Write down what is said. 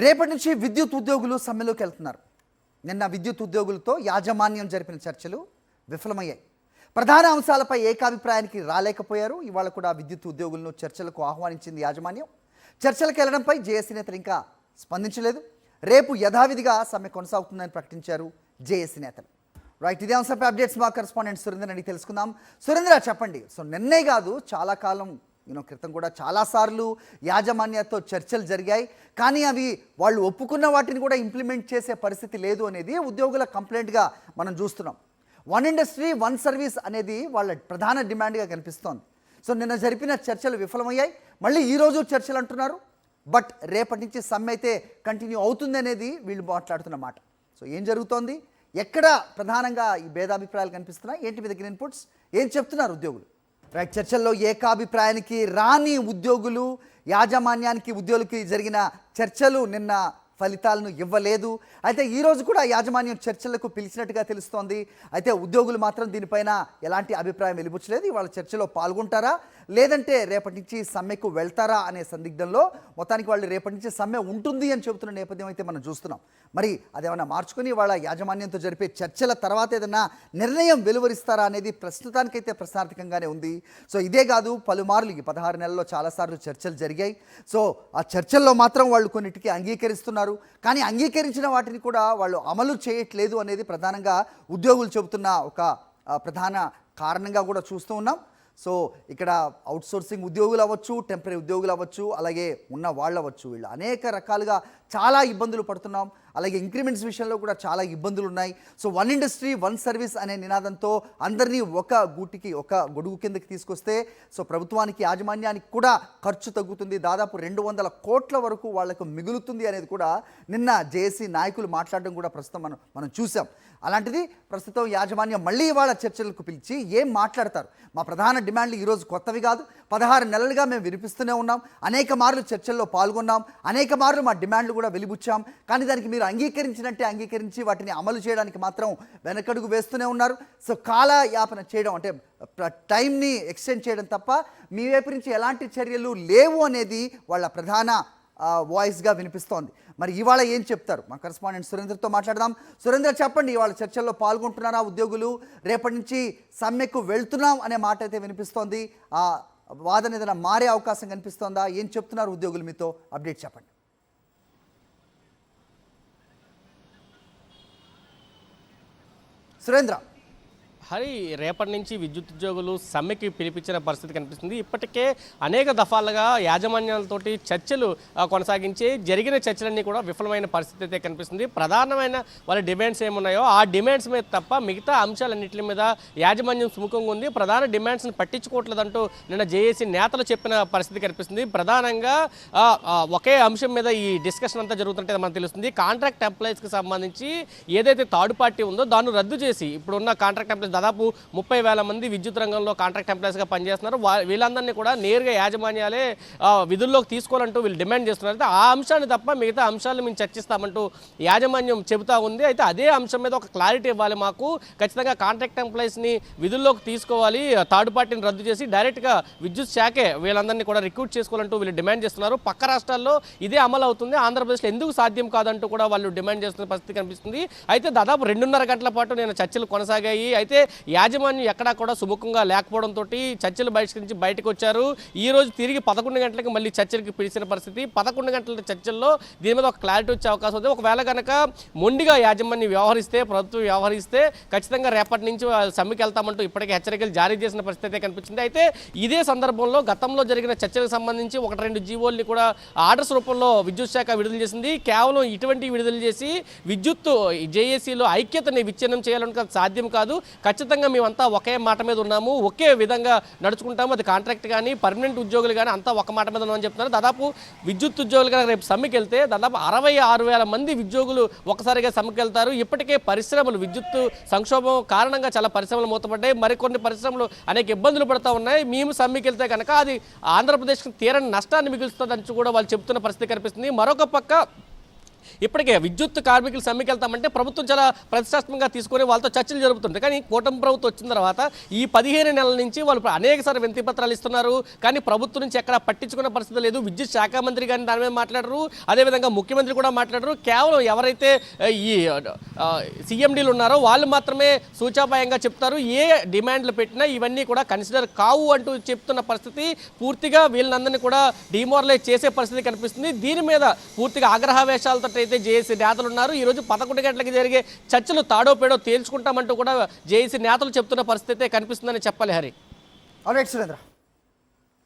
రేపటి నుంచి విద్యుత్ ఉద్యోగులు సమ్మెలోకి వెళ్తున్నారు. నిన్న విద్యుత్ ఉద్యోగులతో యాజమాన్యం జరిపిన చర్చలు విఫలమయ్యాయి. ప్రధాన అంశాలపై ఏకాభిప్రాయానికి రాలేకపోయారు. ఇవాళ కూడా విద్యుత్ ఉద్యోగులను చర్చలకు ఆహ్వానించింది యాజమాన్యం. చర్చలకు వెళ్ళడంపై జేఏసీ నేతలు ఇంకా స్పందించలేదు. రేపు యథావిధిగా సమ్మె కొనసాగుతుందని ప్రకటించారు జేఏసీ నేతలు. రైట్, ఇదే అంశంపై అప్డేట్స్ మా కరెస్పాండెంట్ సురేంద్ర అడిగి తెలుసుకుందాం. సురేంద్ర, చెప్పండి. సో నిన్నే కాదు, చాలా కాలం క్రితం కూడా చాలాసార్లు యాజమాన్యాలతో చర్చలు జరిగాయి. కానీ అవి వాళ్ళు ఒప్పుకున్న వాటిని కూడా ఇంప్లిమెంట్ చేసే పరిస్థితి లేదు అనేది ఉద్యోగుల కంప్లైంట్గా మనం చూస్తున్నాం. వన్ ఇండస్ట్రీ వన్ సర్వీస్ అనేది వాళ్ళ ప్రధాన డిమాండ్గా కనిపిస్తోంది. సో నిన్న జరిపిన చర్చలు విఫలమయ్యాయి. మళ్ళీ ఈరోజు చర్చలు అంటున్నారు. బట్ రేపటి నుంచి సమ్మె అయితే కంటిన్యూ అవుతుంది అనేది వీళ్ళు మాట్లాడుతున్న మాట. సో ఏం జరుగుతోంది, ఎక్కడ ప్రధానంగా ఈ భేదాభిప్రాయాలు కనిపిస్తున్నాయి, ఏంటి మీ దగ్గర ఇన్పుట్స్, ఏం చెప్తున్నారు ఉద్యోగులు? రైట్, చర్చల్లో ఏకాభిప్రాయానికి రాని ఉద్యోగులు, యాజమాన్యానికి ఉద్యోగులకి జరిగిన చర్చలు నిన్న ఫలితాలను ఇవ్వలేదు. అయితే ఈరోజు కూడా యాజమాన్యం చర్చలకు పిలిచినట్టుగా తెలుస్తోంది. అయితే ఉద్యోగులు మాత్రం దీనిపైన ఎలాంటి అభిప్రాయం వెలిబుచ్చలేదు. ఇవాళ చర్చలో పాల్గొంటారా లేదంటే రేపటి నుంచి సమ్మెకు వెళ్తారా అనే సందిగ్ధంలో మొత్తానికి వాళ్ళు రేపటి నుంచి సమ్మె ఉంటుంది అని చెబుతున్న నేపథ్యం అయితే మనం చూస్తున్నాం. మరి అదేమన్నా మార్చుకుని వాళ్ళ యాజమాన్యంతో జరిపే చర్చల తర్వాత ఏదైనా నిర్ణయం వెలువరిస్తారా అనేది ప్రస్తుతానికైతే ప్రశ్నార్థకంగానే ఉంది. సో ఇదే కాదు, పలుమార్లు ఈ 16 నెలల్లో చాలాసార్లు చర్చలు జరిగాయి. సో ఆ చర్చల్లో మాత్రం వాళ్ళు కొన్నిటికి అంగీకరిస్తున్నారు. కానీ అంగీకరించిన వాటిని కూడా వాళ్ళు అమలు చేయట్లేదు అనేది ప్రధానంగా ఉద్యోగులు చెబుతున్న ఒక ప్రధాన కారణంగా కూడా చూస్తూ ఉన్నాం. సో ఇక్కడ అవుట్సోర్సింగ్ ఉద్యోగులు అవ్వచ్చు, టెంపరీ ఉద్యోగులు అవ్వచ్చు, అలాగే ఉన్న వాళ్ళు అవ్వచ్చు, వీళ్ళు అనేక రకాలుగా చాలా ఇబ్బందులు పడుతున్నాం. అలాగే ఇంక్రిమెంట్స్ విషయంలో కూడా చాలా ఇబ్బందులు ఉన్నాయి. So one industry one service అనే నినాదంతో అందరినీ ఒక గూటికి, ఒక గొడుగు కిందకి తీసుకొస్తే సో ప్రభుత్వానికి, యాజమాన్యానికి కూడా ఖర్చు తగ్గుతుంది. దాదాపు 200 కోట్ల వరకు వాళ్లకు మిగులుతుంది అనేది కూడా నిన్న జేఏసీ నాయకులు మాట్లాడడం కూడా ప్రస్తుతం మనం చూసాం. అలాంటిది ప్రస్తుతం యాజమాన్యం మళ్ళీ వాళ్ళ చర్చలకు పిలిచి ఏం మాట్లాడతారు? మా ప్రధాన డిమాండ్లు ఈరోజు కొత్తవి కాదు, 16 నెలలుగా మేము వినిపిస్తూనే ఉన్నాం, అనేక మార్లు చర్చల్లో పాల్గొన్నాం, అనేక మార్లు మా డిమాండ్లు కూడా వెలిబుచ్చాం. కానీ దానికి మీరు అంగీకరించినట్టే అంగీకరించి వాటిని అమలు చేయడానికి మాత్రం వెనకడుగు వేస్తూనే ఉన్నారు. సో కాలయాపన చేయడం అంటే టైంని ఎక్స్టెండ్ చేయడం తప్ప మీ వైపు నుంచి ఎలాంటి చర్యలు లేవు అనేది వాళ్ళ ప్రధాన వాయిస్గా వినిపిస్తోంది. మరి ఇవాళ ఏం చెప్తారు? మా కరెస్పాండెంట్ సురేంద్రతో మాట్లాడదాం. సురేంద్ర, చెప్పండి, ఇవాళ చర్చల్లో పాల్గొంటున్నారా ఉద్యోగులు? రేపటి నుంచి సమ్మెకు వెళ్తున్నాం అనే మాట అయితే వినిపిస్తోంది. ఆ వాదన ఏదైనా మారే అవకాశం కనిపిస్తోందా? ఏం చెప్తున్నారు ఉద్యోగులు? మీతో అప్డేట్ చెప్పండి. సురేంద్ర, హరి, రేపటి నుంచి విద్యుత్ ఉద్యోగులు సమ్మెకి పిలిపించిన పరిస్థితి కనిపిస్తుంది. ఇప్పటికే అనేక దఫాలుగా యాజమాన్యాలతోటి చర్చలు కొనసాగించి జరిగిన చర్చలన్నీ కూడా విఫలమైన పరిస్థితి అయితే కనిపిస్తుంది. ప్రధానమైన వాళ్ళ డిమాండ్స్ ఏమున్నాయో ఆ డిమాండ్స్ మీద తప్ప మిగతా అంశాలన్నింటి మీద యాజమాన్యం సుముఖంగా ఉంది. ప్రధాన డిమాండ్స్ని పట్టించుకోవట్లేదంటూ నిన్న జేఏసీ నేతలు చెప్పిన పరిస్థితి కనిపిస్తుంది. ప్రధానంగా ఒకే అంశం మీద ఈ డిస్కషన్ అంతా జరుగుతుంటే మనకు తెలుస్తుంది. కాంట్రాక్ట్ ఎంప్లాయీస్కి సంబంధించి ఏదైతే థర్డ్ పార్టీ ఉందో దాన్ని రద్దు చేసి ఇప్పుడున్న కాంట్రాక్ట్ ఎంప్లాయీస్ దాదాపు 30,000 మంది విద్యుత్ రంగంలో కాంట్రాక్ట్ ఎంప్లాయీస్గా పనిచేస్తున్నారు. వీళ్ళందరినీ కూడా నేరుగా యాజమాన్యాలే విధుల్లోకి తీసుకోవాలంటూ వీళ్ళు డిమాండ్ చేస్తున్నారు. అయితే ఆ అంశాన్ని తప్ప మిగతా అంశాలను మేము చర్చిస్తామంటూ యాజమాన్యం చెబుతా ఉంది. అయితే అదే అంశం మీద ఒక క్లారిటీ ఇవ్వాలి, మాకు ఖచ్చితంగా కాంట్రాక్ట్ ఎంప్లాయీస్ని విధుల్లోకి తీసుకోవాలి, థర్డ్ పార్టీని రద్దు చేసి డైరెక్ట్గా విద్యుత్ శాఖే వీళ్ళందరినీ కూడా రిక్రూట్ చేసుకోవాలంటూ వీళ్ళు డిమాండ్ చేస్తున్నారు. పక్క రాష్ట్రాల్లో ఇదే అమలు అవుతుంది, ఆంధ్రప్రదేశ్లో ఎందుకు సాధ్యం కాదంటూ కూడా వాళ్ళు డిమాండ్ చేస్తున్న పరిస్థితి కనిపిస్తుంది. అయితే దాదాపు 2.5 గంటల పాటు నేను చర్చలు కొనసాగాయి. అయితే యాజమాన్యం ఎక్కడా కూడా సుముఖంగా లేకపోవడంతో చర్చలు బహిష్కరించి బయటకు వచ్చారు. ఈ రోజు తిరిగి 11 గంటలకు మళ్ళీ చర్చలకు పిలిచిన పరిస్థితి. 11 గంటల చర్చల్లో దీని మీద ఒక క్లారిటీ వచ్చే అవకాశం ఉంది. ఒకవేళ కనుక మొండిగా యాజమాన్యం వ్యవహరిస్తే, ప్రభుత్వం వ్యవహరిస్తే ఖచ్చితంగా రేపటి నుంచి సమ్మెకి వెళ్తామంటూ ఇప్పటికే హెచ్చరికలు జారీ చేసిన పరిస్థితి కనిపించింది. అయితే ఇదే సందర్భంలో గతంలో జరిగిన చర్చలకు సంబంధించి 1-2 జీవోల్ని కూడా ఆర్డర్స్ రూపంలో విద్యుత్ శాఖ విడుదల చేసింది. కేవలం ఇటువంటి విడుదల చేసి విద్యుత్ జేఏసీలో ఐక్యతని విచ్ఛిన్నం చేయాలంటే సాధ్యం కాదు. ఖచ్చితంగా మేమంతా ఒకే మాట మీద ఉన్నాము, ఒకే విధంగా నడుచుకుంటాము. అది కాంట్రాక్ట్ కానీ పర్మనెంట్ ఉద్యోగులు కానీ అంతా ఒక మాట మీద ఉన్నామని చెప్తున్నారు. దాదాపు విద్యుత్ ఉద్యోగులు కానీ రేపు సమ్మెకి వెళ్తే దాదాపు 66,000 మంది ఉద్యోగులు ఒకసారిగా సమ్మెకి వెళ్తారు. ఇప్పటికే పరిశ్రమలు, విద్యుత్ సంక్షోభం కారణంగా చాలా పరిశ్రమలు మూతపడ్డాయి. మరికొన్ని పరిశ్రమలు అనేక ఇబ్బందులు పడుతూ ఉన్నాయి. మేము సమ్మెకి వెళ్తే కనుక అది ఆంధ్రప్రదేశ్కి తీరని నష్టాన్ని మిగులుస్తుందని కూడా వాళ్ళు చెప్తున్న పరిస్థితి కనిపిస్తుంది. మరొక పక్క ఇప్పటికే విద్యుత్ కార్మికులు సమ్మెకి వెళ్తామంటే ప్రభుత్వం చాలా ప్రతిష్టాత్మకంగా తీసుకొని వాళ్ళతో చర్చలు జరుపుతుంటారు. కానీ కూటమి ప్రభుత్వం వచ్చిన తర్వాత ఈ 15 నెలల నుంచి వాళ్ళు అనేకసార్లు వినతి పత్రాలు ఇస్తున్నారు. కానీ ప్రభుత్వం నుంచి ఎక్కడ పట్టించుకున్న పరిస్థితి లేదు. విద్యుత్ శాఖ మంత్రి కానీ దాని మీద మాట్లాడరు, అదేవిధంగా ముఖ్యమంత్రి కూడా మాట్లాడరు. కేవలం ఎవరైతే ఈ సీఎండీలు ఉన్నారో వాళ్ళు మాత్రమే సూచాపాయంగా చెప్తారు. ఏ డిమాండ్లు పెట్టినా ఇవన్నీ కూడా కన్సిడర్ కావు అంటూ చెప్తున్న పరిస్థితి. పూర్తిగా వీళ్ళందరినీ కూడా డిమోరలైజ్ చేసే పరిస్థితి కనిపిస్తుంది. దీని మీద పూర్తిగా ఆగ్రహావేశాలతో అయితే జేఏసీ నేతలు ఉన్నారు. ఈరోజు 11 గంటలకు జరిగే చర్చలు తాడో పేడో తేల్చుకుంటామంటూ కూడా జేఏసీ నేతలు చెప్తున్న పరిస్థితి అయితే కనిపిస్తుందని చెప్పాలి. హరి. ఆల్రైట్ సురేంద్ర.